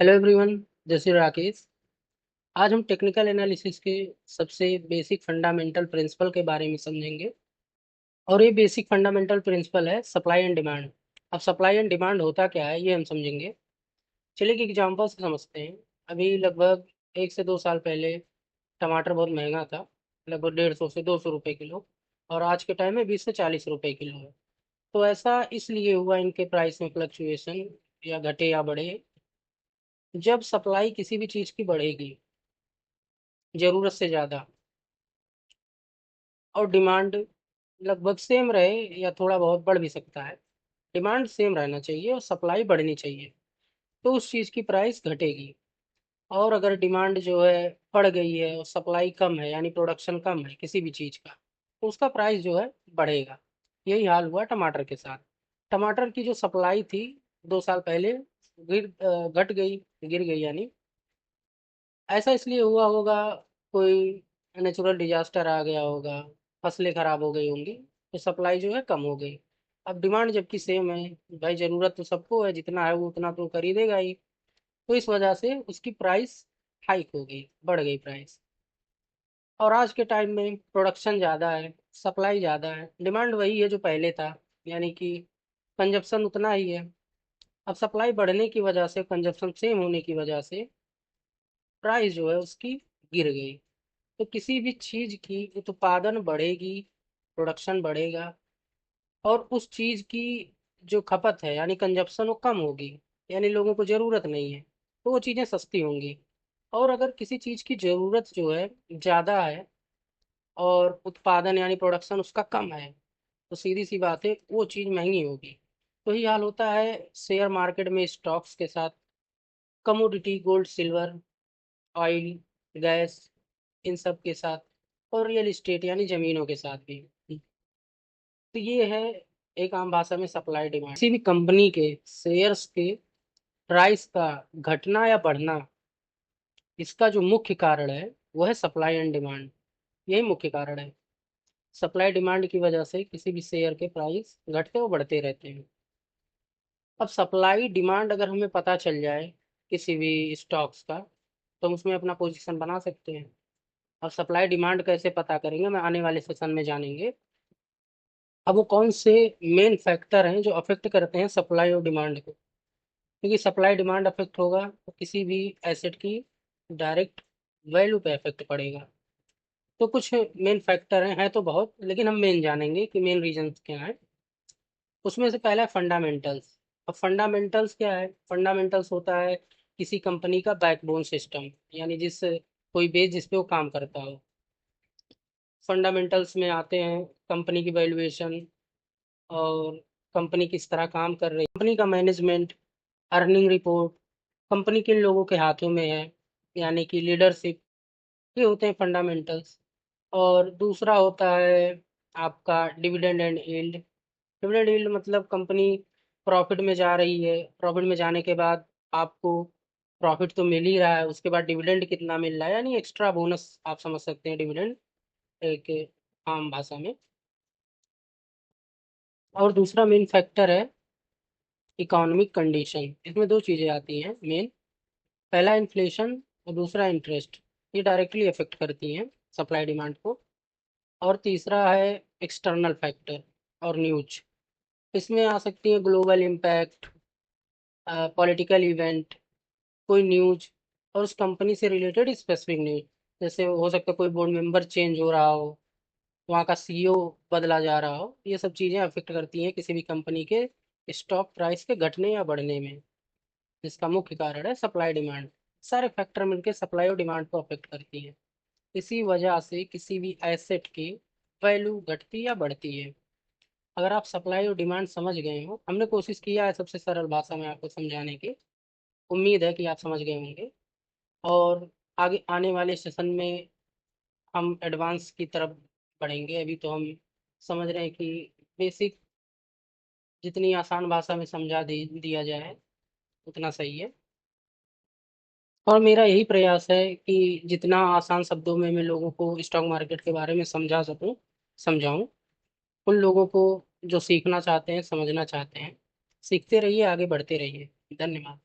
Hello everyone, this is Rakesh. आज हम technical analysis के सबसे बेसिक फंडामेंटल प्रिंसिपल के बारे में समझेंगे। और ये बेसिक फंडामेंटल प्रिंसिपल है सप्लाई एंड डिमांड। अब सप्लाई एंड डिमांड होता क्या है ये हम समझेंगे। चलिए कि एग्जांपल से समझते हैं। अभी लगभग 1 से 2 साल पहले टमाटर बहुत महंगा था, लगभग 150 से 200 रुपये किलो। और आज के टाइम में 20 से 40 रुपये किलो है। तो ऐसा इसलिए हुआ इनके प्राइस में फ्लक्चुएशन, या घटे या बढ़े, जब सप्लाई किसी भी चीज़ की बढ़ेगी ज़रूरत से ज़्यादा, और डिमांड लगभग सेम रहे या थोड़ा बहुत बढ़ भी सकता है। डिमांड सेम रहना चाहिए और सप्लाई बढ़नी चाहिए, तो उस चीज़ की प्राइस घटेगी। और अगर डिमांड जो है बढ़ गई है और सप्लाई कम है, यानी प्रोडक्शन कम है किसी भी चीज़ का, तो उसका प्राइस जो है बढ़ेगा। यही हाल हुआ टमाटर के साथ। टमाटर की जो सप्लाई थी 2 साल पहले घट गई, गिर गई यानी। ऐसा इसलिए हुआ होगा, कोई नेचुरल डिजास्टर आ गया होगा, फसलें खराब हो गई होंगी, तो सप्लाई जो है कम हो गई। अब डिमांड जबकि सेम है, भाई ज़रूरत तो सबको है, जितना है वो उतना तो खरीदेगा ही। तो इस वजह से उसकी प्राइस हाइक हो गई, बढ़ गई प्राइस। और आज के टाइम में प्रोडक्शन ज़्यादा है, सप्लाई ज़्यादा है, डिमांड वही है जो पहले था, यानी कि कंजप्शन उतना ही है। अब सप्लाई बढ़ने की वजह से, कंजप्शन सेम होने की वजह से, प्राइस जो है उसकी गिर गई। तो किसी भी चीज़ की उत्पादन बढ़ेगी, प्रोडक्शन बढ़ेगा, और उस चीज़ की जो खपत है यानी कंजप्शन वो कम होगी, यानी लोगों को ज़रूरत नहीं है, तो वो चीज़ें सस्ती होंगी। और अगर किसी चीज़ की ज़रूरत जो है ज़्यादा है और उत्पादन यानी प्रोडक्शन उसका कम है, तो सीधी सी बात है वो चीज़ महंगी होगी। तो ही हाल होता है शेयर मार्केट में स्टॉक्स के साथ, commodity gold silver, oil, gas, इन सब के साथ, और रियल इस्टेट यानी ज़मीनों के साथ भी। तो ये है एक आम भाषा में सप्लाई डिमांड। किसी भी कंपनी के शेयर्स के प्राइस का घटना या बढ़ना, इसका जो मुख्य कारण है वो है सप्लाई एंड डिमांड। यही मुख्य कारण है। सप्लाई डिमांड की वजह से किसी भी शेयर के प्राइस घटते और बढ़ते रहते हैं। अब सप्लाई डिमांड अगर हमें पता चल जाए किसी भी स्टॉक्स का, तो हम उसमें अपना पोजीशन बना सकते हैं। अब सप्लाई डिमांड कैसे पता करेंगे, मैं आने वाले सेशन में जानेंगे। अब वो कौन से मेन फैक्टर हैं जो अफेक्ट करते हैं सप्लाई और डिमांड को। क्योंकि सप्लाई डिमांड अफेक्ट होगा तो किसी भी एसेट की डायरेक्ट वैल्यू पे इफेक्ट पड़ेगा। तो कुछ मेन फैक्टर हैं तो बहुत, लेकिन हम मेन जानेंगे कि मेन रीजन क्या है। उसमें से पहला है फंडामेंटल्स। अब फंडामेंटल्स क्या है? फंडामेंटल्स होता है किसी कंपनी का बैकबोन सिस्टम, यानी जिस कोई बेस जिस पे वो काम करता हो। फंडामेंटल्स में आते हैं कंपनी की वैल्यूएशन, और कंपनी किस तरह काम कर रही है, कंपनी का मैनेजमेंट, अर्निंग रिपोर्ट, कंपनी किन लोगों के हाथों में है, यानी कि लीडरशिप। ये होते हैं फंडामेंटल्स। और दूसरा होता है आपका dividend and yield. Dividend yield मतलब कंपनी प्रॉफिट में जा रही है, प्रॉफिट में जाने के बाद आपको प्रॉफिट तो मिल ही रहा है, उसके बाद डिविडेंड कितना मिल रहा है, यानी एक्स्ट्रा बोनस आप समझ सकते हैं डिविडेंड एक आम भाषा में। और दूसरा मेन फैक्टर है इकोनॉमिक कंडीशन। इसमें दो चीज़ें आती हैं मेन। पहला इन्फ्लेशन और दूसरा इंटरेस्ट। ये डायरेक्टली अफेक्ट करती हैं सप्लाई डिमांड को। और तीसरा है एक्सटर्नल फैक्टर और न्यूज। इसमें आ सकती है ग्लोबल इम्पैक्ट, पॉलिटिकल इवेंट, कोई न्यूज, और उस कंपनी से रिलेटेड स्पेसिफिक न्यूज। जैसे हो सकता है कोई बोर्ड मेंबर चेंज हो रहा हो, वहाँ का सीईओ बदला जा रहा हो। ये सब चीज़ें अफेक्ट करती हैं किसी भी कंपनी के स्टॉक प्राइस के घटने या बढ़ने में, जिसका मुख्य कारण है सप्लाई डिमांड। सारे फैक्टर मिलकर सप्लाई और डिमांड को अफेक्ट करती हैं। इसी वजह से किसी भी एसेट की वैल्यू घटती या बढ़ती है। अगर आप सप्लाई और डिमांड समझ गए हो, हमने कोशिश किया है सबसे सरल भाषा में आपको समझाने की। उम्मीद है कि आप समझ गए होंगे। और आगे आने वाले सेशन में हम एडवांस की तरफ बढ़ेंगे। अभी तो हम समझ रहे हैं कि बेसिक जितनी आसान भाषा में समझा दिया जाए उतना सही है। और मेरा यही प्रयास है कि जितना आसान शब्दों में मैं लोगों को स्टॉक मार्केट के बारे में समझा सकूं, समझाऊं। उन लोगों को जो सीखना चाहते हैं, समझना चाहते हैं, सीखते रहिए, आगे बढ़ते रहिए। धन्यवाद।